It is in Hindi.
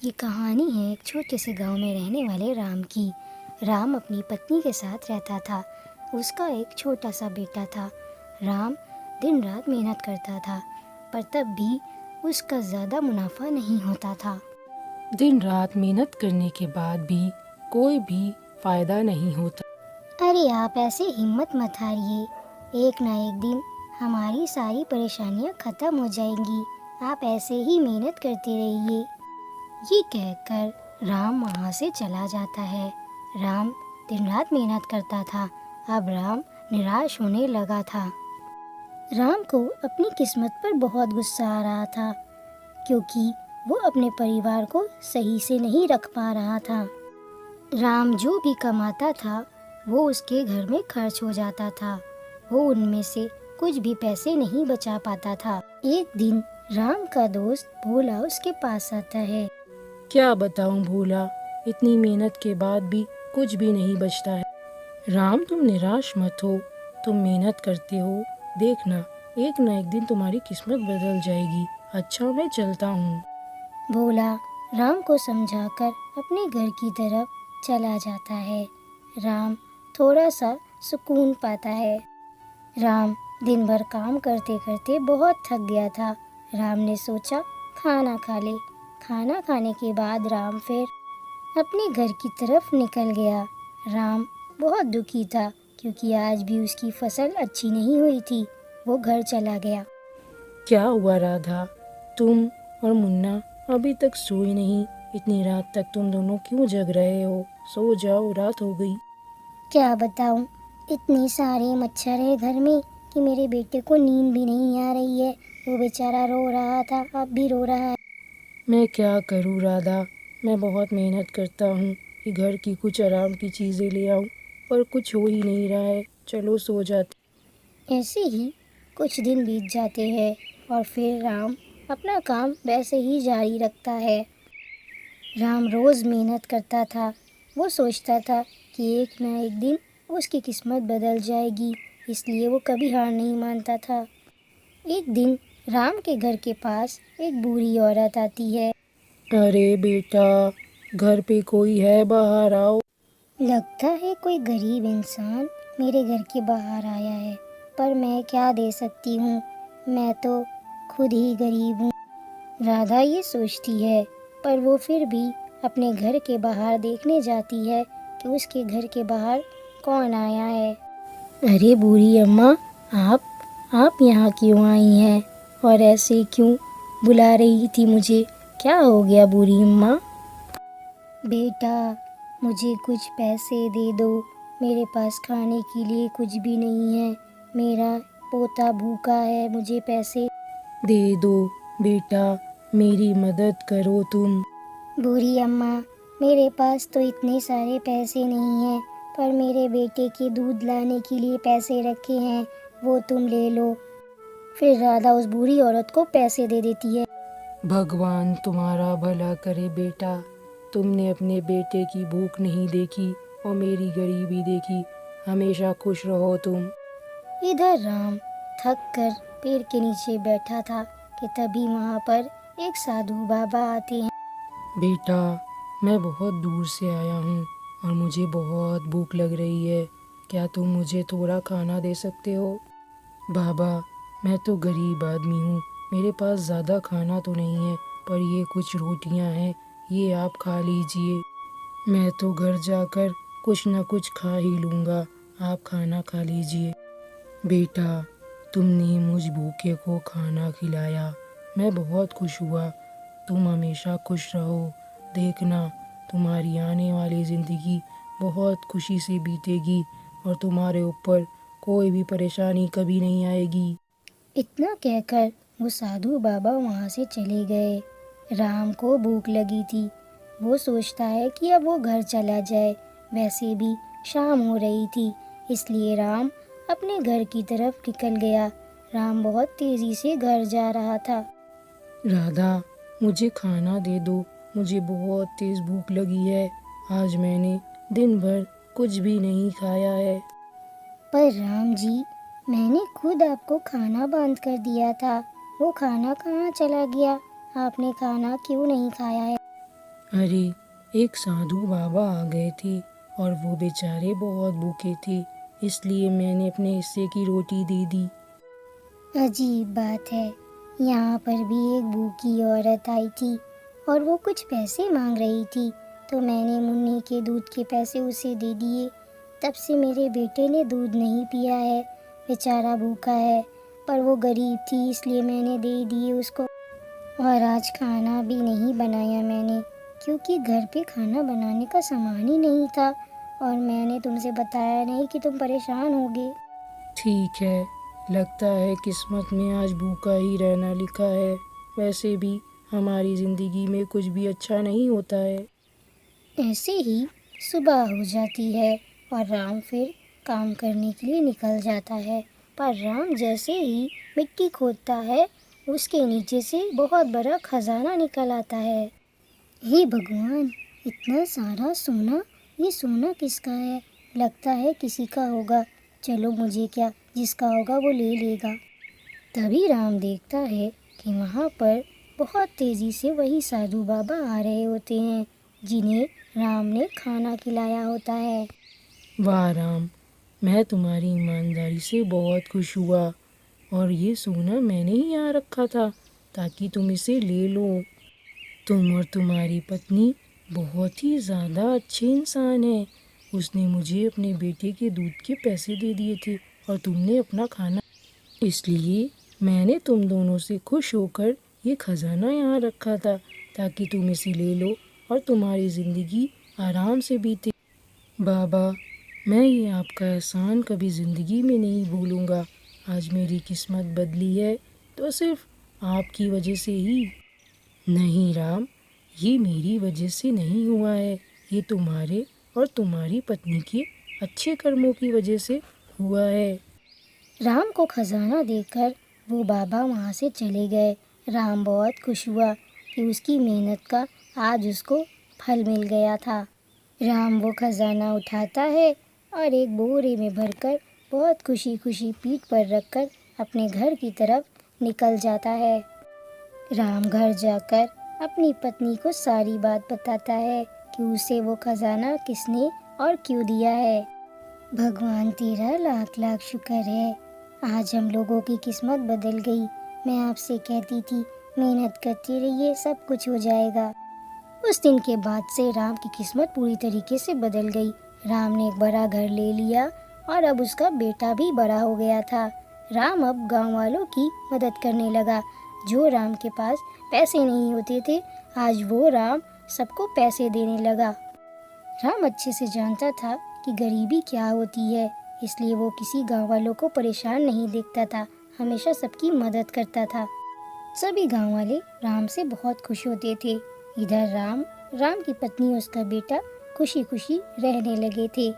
ये कहानी है एक छोटे से गांव में रहने वाले राम की। राम अपनी पत्नी के साथ रहता था। उसका एक छोटा सा बेटा था। राम दिन रात मेहनत करता था, पर तब भी उसका ज़्यादा मुनाफा नहीं होता था। दिन रात मेहनत करने के बाद भी कोई भी फायदा नहीं होता। अरे आप ऐसे हिम्मत मत हारिए, एक ना एक दिन हमारी सारी परेशानियां खत्म हो जाएंगी। आप ऐसे ही मेहनत करते रहिए। ये कहकर राम वहाँ से चला जाता है। राम दिन रात मेहनत करता था। अब राम निराश होने लगा था। राम को अपनी किस्मत पर बहुत गुस्सा आ रहा था, क्योंकि वो अपने परिवार को सही से नहीं रख पा रहा था। राम जो भी कमाता था वो उसके घर में खर्च हो जाता था। वो उनमें से कुछ भी पैसे नहीं बचा पाता था। एक दिन राम का दोस्त भोला उसके पास आता है। क्या बताऊं भोला, इतनी मेहनत के बाद भी कुछ भी नहीं बचता है। राम, तुम निराश मत हो, तुम मेहनत करते हो, देखना एक ना एक दिन तुम्हारी किस्मत बदल जाएगी। अच्छा, मैं चलता हूँ। भोला राम को समझाकर अपने घर की तरफ चला जाता है। राम थोड़ा सा सुकून पाता है। राम दिन भर काम करते करते बहुत थक गया था। राम ने सोचा खाना खा ले। खाना खाने के बाद राम फिर अपने घर की तरफ निकल गया। राम बहुत दुखी था, क्योंकि आज भी उसकी फसल अच्छी नहीं हुई थी। वो घर चला गया। क्या हुआ राधा, तुम और मुन्ना अभी तक सोए नहीं? इतनी रात तक तुम दोनों क्यों जग रहे हो? सो जाओ, रात हो गई। क्या बताऊं, इतने सारे मच्छर है घर में कि मेरे बेटे को नींद भी नहीं आ रही है। वो बेचारा रो रहा था, अब भी रो रहा है। मैं क्या करूं राधा, मैं बहुत मेहनत करता हूँ कि घर की कुछ आराम की चीज़ें ले आऊँ, पर कुछ हो ही नहीं रहा है। चलो सो जाते। ऐसे ही कुछ दिन बीत जाते हैं और फिर राम अपना काम वैसे ही जारी रखता है। राम रोज़ मेहनत करता था। वो सोचता था कि एक न एक दिन उसकी किस्मत बदल जाएगी, इसलिए वो कभी हार नहीं मानता था। एक दिन राम के घर के पास एक बूढ़ी औरत आती है। अरे बेटा, घर पे कोई है? बाहर आओ। लगता है कोई गरीब इंसान मेरे घर के बाहर आया है, पर मैं क्या दे सकती हूँ, मैं तो खुद ही गरीब हूँ। राधा ये सोचती है, पर वो फिर भी अपने घर के बाहर देखने जाती है कि उसके घर के बाहर कौन आया है। अरे बूढ़ी अम्मा, आप यहाँ क्यों आई हैं और ऐसे क्यों बुला रही थी मुझे? क्या हो गया बूढ़ी अम्मा? बेटा, मुझे कुछ पैसे दे दो। मेरे पास खाने के लिए कुछ भी नहीं है। मेरा पोता भूखा है, मुझे पैसे दे दो बेटा, मेरी मदद करो तुम। बूढ़ी अम्मा, मेरे पास तो इतने सारे पैसे नहीं हैं, पर मेरे बेटे के दूध लाने के लिए पैसे रखे हैं, वो तुम ले लो। फिर राधा उस बूढ़ी औरत को पैसे दे देती है। भगवान तुम्हारा भला करे बेटा, तुमने अपने बेटे की भूख नहीं देखी और मेरी गरीबी देखी। हमेशा खुश रहो तुम। इधर राम थक कर पेड़ के नीचे बैठा था कि तभी वहाँ पर एक साधु बाबा आते हैं। बेटा, मैं बहुत दूर से आया हूँ और मुझे बहुत भूख लग रही है। क्या तुम मुझे थोड़ा खाना दे सकते हो? बाबा, मैं तो गरीब आदमी हूँ, मेरे पास ज़्यादा खाना तो नहीं है, पर ये कुछ रोटियाँ हैं, ये आप खा लीजिए। मैं तो घर जाकर कुछ न कुछ खा ही लूँगा, आप खाना खा लीजिए। बेटा, तुमने मुझ भूखे को खाना खिलाया, मैं बहुत खुश हुआ। तुम हमेशा खुश रहो, देखना तुम्हारी आने वाली ज़िंदगी बहुत खुशी से बीतेगी और तुम्हारे ऊपर कोई भी परेशानी कभी नहीं आएगी। इतना कहकर वो साधु बाबा वहाँ से चले गए। राम को भूख लगी थी। वो सोचता है कि अब वो घर चला जाए। वैसे भी शाम हो रही थी, इसलिए राम अपने घर की तरफ निकल गया। राम बहुत तेजी से घर जा रहा था। राधा, मुझे खाना दे दो, मुझे बहुत तेज़ भूख लगी है। आज मैंने दिन भर कुछ भी नहीं खाया है। पर राम जी, मैंने खुद आपको खाना बांध कर दिया था। वो खाना कहाँ चला गया? आपने खाना क्यों नहीं खाया है? अरे, एक साधु बाबा आ गए थे और वो बेचारे बहुत भूखे थे, इसलिए मैंने अपने हिस्से की रोटी दे दी। अजीब बात है, यहाँ पर भी एक भूखी औरत आई थी और वो कुछ पैसे मांग रही थी, तो मैंने मुन्नी के दूध के पैसे उसे दे दिए। तब से मेरे बेटे ने दूध नहीं पिया है, बेचारा भूखा है, पर वो गरीब थी इसलिए मैंने दे दिए उसको। और आज खाना भी नहीं बनाया मैंने, क्योंकि घर पे खाना बनाने का सामान ही नहीं था, और मैंने तुमसे बताया नहीं कि तुम परेशान होगे। ठीक है, लगता है किस्मत में आज भूखा ही रहना लिखा है। वैसे भी हमारी ज़िंदगी में कुछ भी अच्छा नहीं होता है। ऐसे ही सुबह हो जाती है और राम फिर काम करने के लिए निकल जाता है। पर राम जैसे ही मिट्टी खोदता है, उसके नीचे से बहुत बड़ा खजाना निकल आता है। हे भगवान, इतना सारा सोना, ये सोना किसका है? लगता है किसी का होगा। चलो, मुझे क्या, जिसका होगा वो ले लेगा। तभी राम देखता है कि वहाँ पर बहुत तेज़ी से वही साधु बाबा आ रहे होते हैं, जिन्हें राम ने खाना खिलाया होता है। वाह राम, मैं तुम्हारी ईमानदारी से बहुत खुश हुआ, और ये सोना मैंने ही यहाँ रखा था ताकि तुम इसे ले लो। तुम और तुम्हारी पत्नी बहुत ही ज़्यादा अच्छे इंसान हैं। उसने मुझे अपने बेटे के दूध के पैसे दे दिए थे और तुमने अपना खाना, इसलिए मैंने तुम दोनों से खुश होकर ये खजाना यहाँ रखा था ताकि तुम इसे ले लो और तुम्हारी ज़िंदगी आराम से बीते। बाबा, मैं ये आपका एहसान कभी ज़िंदगी में नहीं भूलूंगा। आज मेरी किस्मत बदली है तो सिर्फ आपकी वजह से ही। नहीं राम, ये मेरी वजह से नहीं हुआ है, ये तुम्हारे और तुम्हारी पत्नी के अच्छे कर्मों की वजह से हुआ है। राम को खजाना देकर वो बाबा वहाँ से चले गए। राम बहुत खुश हुआ कि उसकी मेहनत का आज उसको फल मिल गया था। राम वो खजाना उठाता है और एक बोरे में भरकर बहुत खुशी खुशी पीठ पर रखकर अपने घर की तरफ निकल जाता है। राम घर जाकर अपनी पत्नी को सारी बात बताता है कि उसे वो खजाना किसने और क्यों दिया है। भगवान तेरा लाख लाख शुक्र है, आज हम लोगों की किस्मत बदल गई। मैं आपसे कहती थी, मेहनत करते रहिए, सब कुछ हो जाएगा। उस दिन के बाद से राम की किस्मत पूरी तरीके से बदल गई। राम ने एक बड़ा घर ले लिया और अब उसका बेटा भी बड़ा हो गया था। राम अब गांव वालों की मदद करने लगा। जो राम के पास पैसे नहीं होते थे, आज वो राम सबको पैसे देने लगा। राम अच्छे से जानता था कि गरीबी क्या होती है, इसलिए वो किसी गांव वालों को परेशान नहीं देखता था, हमेशा सबकी मदद करता था। सभी गांव वाले राम से बहुत खुश होते थे। इधर राम, राम की पत्नी और उसका बेटा खुशी खुशी रहने लगे थे।